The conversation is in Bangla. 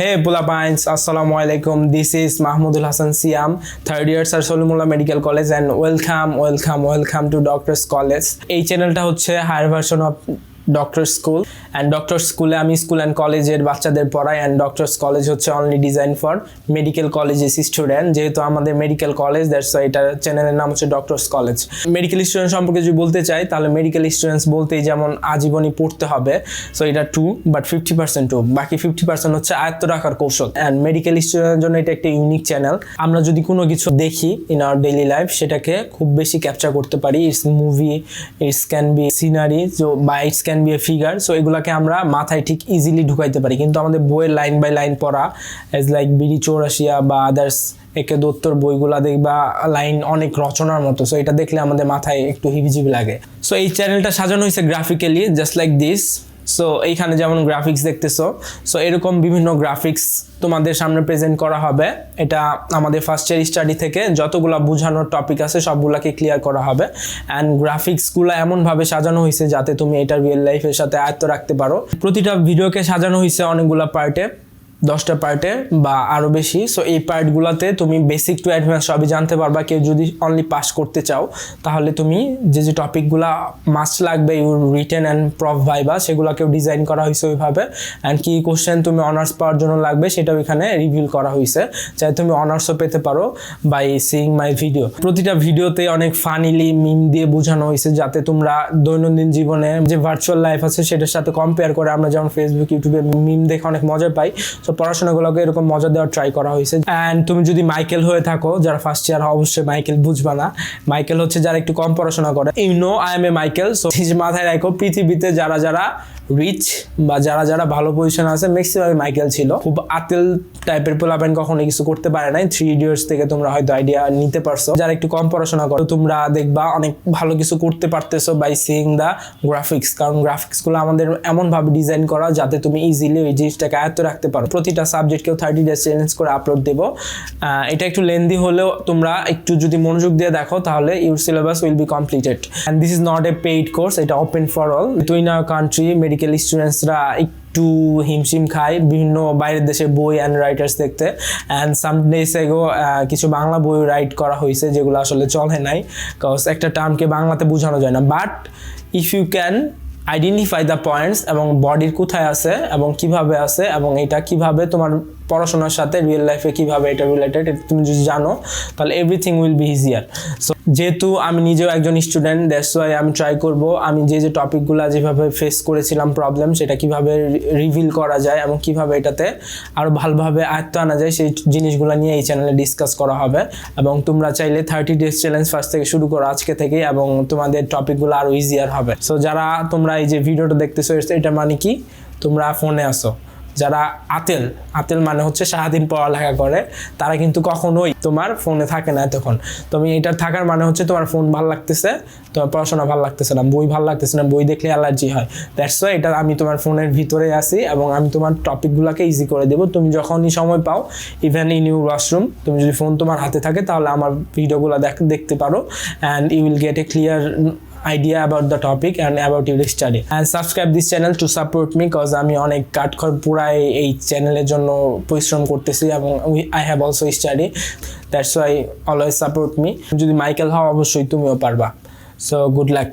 Hey Bulapines, Assalamu alaikum. This is Mahmudul Hasan Siyam, third year at Salimullah Medical College, and welcome to Doctor's College. এই চ্যানেলটা হচ্ছে higher version of doctor school and doctor স্কুলে আমি স্কুল অ্যান্ড কলেজের বাচ্চাদের পড়াই অ্যান্ড ডক্টরস কলেজ হচ্ছে only design for medical colleges student. যেহেতু আমাদের মেডিকেল কলেজ, দ্যাটস ওয়াই এটার চ্যানেলের নাম হচ্ছে ডক্টরস কলেজ। মেডিকেল স্টুডেন্ট সম্পর্কে যদি বলতে চাই তাহলে মেডিকেল স্টুডেন্টস বলতেই যেমন আজীবনই পড়তে হবে, সো এটা টু, বাট 50% টু, বাকি 50% হচ্ছে আয়ত্ত রাখার কৌশল। অ্যান্ড মেডিকেল স্টুডেন্টের জন্য এটা একটা ইউনিক চ্যানেল। আমরা যদি কোনো কিছু দেখি ইন আওয়ার ডেইলি লাইফ, সেটাকে খুব বেশি ক্যাপচার করতে পারি। It's movie, it's can be scenery, বা it's can be a figure. So এগুলাকে আমরা মাথায় ঠিক ইজিলি ঢুকাইতে পারি, কিন্তু আমাদের বইয়ের লাইন বাই লাইন পড়া এজ লাইক বিডি চৌরাশিয়া বা আদার্স একে দত্তর বইগুলা দেখবা লাইন অনেক রচনার মতো। সো এটা দেখলে আমাদের মাথায় একটু হিবিজিবি লাগে। সো এই চ্যানেলটা সাজানো হয়েছে graphically just like this. So এইখানে যেমন গ্রাফিক্স দেখতেছো, সো এরকম বিভিন্ন গ্রাফিক্স তোমাদের সামনে প্রেজেন্ট করা হবে। এটা আমাদের ফার্স্ট ইয়ার স্টাডি থেকে যতগুলো বোঝানোর টপিক আছে সবগুলোকে ক্লিয়ার করা হবে। অ্যান্ড গ্রাফিক্সগুলো এমনভাবে সাজানো হয়েছে যাতে তুমি এটা রিয়েল লাইফের সাথে আয়ত্ত রাখতে পারো। প্রতিটা ভিডিওকে সাজানো হয়েছে অনেকগুলো পার্টে, 10টা পার্টে বা আরও বেশি। সো এই পার্টগুলোতে তুমি বেসিক টু অ্যাডভান্স সবই জানতে পারবা। কেউ যদি অনলি পাস করতে চাও তাহলে তুমি যে টপিকগুলো মাস্ট লাগবে your written and proof viva, সেগুলোকেও ডিজাইন করা হয়েছে ওইভাবে। অ্যান্ড কি কোশ্চেন তুমি অনার্স পাওয়ার জন্য লাগবে সেটাও এখানে রিভিল করা হয়েছে, চাই তুমি অনার্সও পেতে পারো বাই সিইং মাই ভিডিও। প্রতিটা ভিডিওতে অনেক ফানিলি মিম দিয়ে বোঝানো হয়েছে যাতে তোমরা দৈনন্দিন জীবনে যে ভার্চুয়াল লাইফ আছে সেটার সাথে কম্পেয়ার করে আমরা যেমন ফেসবুক ইউটিউবে মিম দেখে অনেক মজা পাই, তো পড়াশোনাগুলোকে এরকম মজা দেওয়ার ট্রাই করা হয়েছে। অ্যান্ড তুমি যদি মাইকেল হয়ে থাকো, যারা ফার্স্ট ইয়ার অবশ্যই মাইকেল বুঝবা না। মাইকেল হচ্ছে যারা একটু কম পড়াশোনা করে। You know I am a Michael. So মাথায় রাখো, পৃথিবীতে যারা রিচ বা যারা ভালো পজিশনে আছে ম্যাক্সিমাম মাইকেল ছিল। খুব আতেল টাইপের পোলাপেন কখনো কিছু করতে পারে নাই। 3 ইডিয়টস থেকে তোমরা হয়তো আইডিয়া নিতে পারছো। যারা একটু কম পড়াশোনা করো তোমরা দেখবা অনেক ভালো কিছু করতে পারতেছো বাই সিইং দা গ্রাফিক্স, কারণ গ্রাফিক্সগুলো আমাদের এমনভাবে ডিজাইন করা যাতে তুমি ইজিলি ওই জিনিসটাকে আয়ত্ত রাখতে পারো। প্রতিটা সাবজেক্টকেও 30 ডেজ চ্যালেঞ্জ করে আপলোড দেবো। এটা একটু লেন্দি হলেও তোমরা একটু যদি মনোযোগ দিয়ে দেখো তাহলে your syllabus will be completed. And this is not a paid course, এটা open for all. In our country medical স্টুডেন্টসরা একটু হিমশিম খায় বিভিন্ন বাইরের দেশের বই অ্যান্ড রাইটার্স দেখতে। অ্যান্ড সাম ডেজ এগো কিছু বাংলা বই রাইট করা হয়েছে যেগুলো আসলে চলে নাই, কজ একটা টার্মকে বাংলাতে বোঝানো যায় না। But if you can identify the points এবং বডির কোথায় আছে এবং কিভাবে আছে এবং এটা কিভাবে তোমার পড়াশোনার সাথে রিয়েল লাইফে কিভাবে এটা রিলেটেড, এটা তুমি যদি জানো তাহলে everything will be easier. So যেহেতু আমি নিজেও একজন স্টুডেন্ট, দ্যাটস ওয়াই আমি ট্রাই করব আমি যে টপিকগুলো যেভাবে ফেস করেছিলাম প্রবলেম, সেটা কিভাবে রিভিল করা যায় এবং কিভাবে এটাতে আরও ভালোভাবে আয়ত্ত আনা যায় সেই জিনিসগুলো নিয়ে এই চ্যানেলে ডিসকাস করা হবে। এবং তোমরা চাইলে 30 ডেজ চ্যালেঞ্জ ফার্স্ট থেকে শুরু করো আজকে থেকেই, এবং তোমাদের টপিকগুলো আরও ইজিয়ার হবে। সো যারা তোমরা এই যে ভিডিওটা দেখতেছো, এটা মানে কি তোমরা ফোনে আসো। যারা আতেল মানে হচ্ছে সারাদিন পড়ালেখা করে, তারা কিন্তু কখনোই তোমার ফোনে থাকে না এতক্ষণ। তুমি এটার থাকার মানে হচ্ছে তোমার ফোন ভালো লাগতেছে, তোমার পড়াশোনা ভালো লাগতেছে না, বই ভালো লাগতেছে না, বই দেখলে অ্যালার্জি হয়। দ্যাটস ওয়াই এটা আমি তোমার ফোনের ভিতরে আসি এবং আমি তোমার টপিকগুলোকে ইজি করে দেবো। তুমি যখনই সময় পাও, ইভেন ইন ইউর ওয়াশরুম, তুমি যদি ফোন তোমার হাতে থাকে তাহলে আমার ভিডিওগুলো দেখতে পারো and you will get a clear idea about the topic and about your study. And subscribe this channel to support me, cause আমি অনেক কাঠখড় পুরাই এই চ্যানেলের জন্য পরিশ্রম করতেছি এবং I have also study, that's why always support me. যদি মাইকেল হও অবশ্যই তুমিও পারবা। So good luck.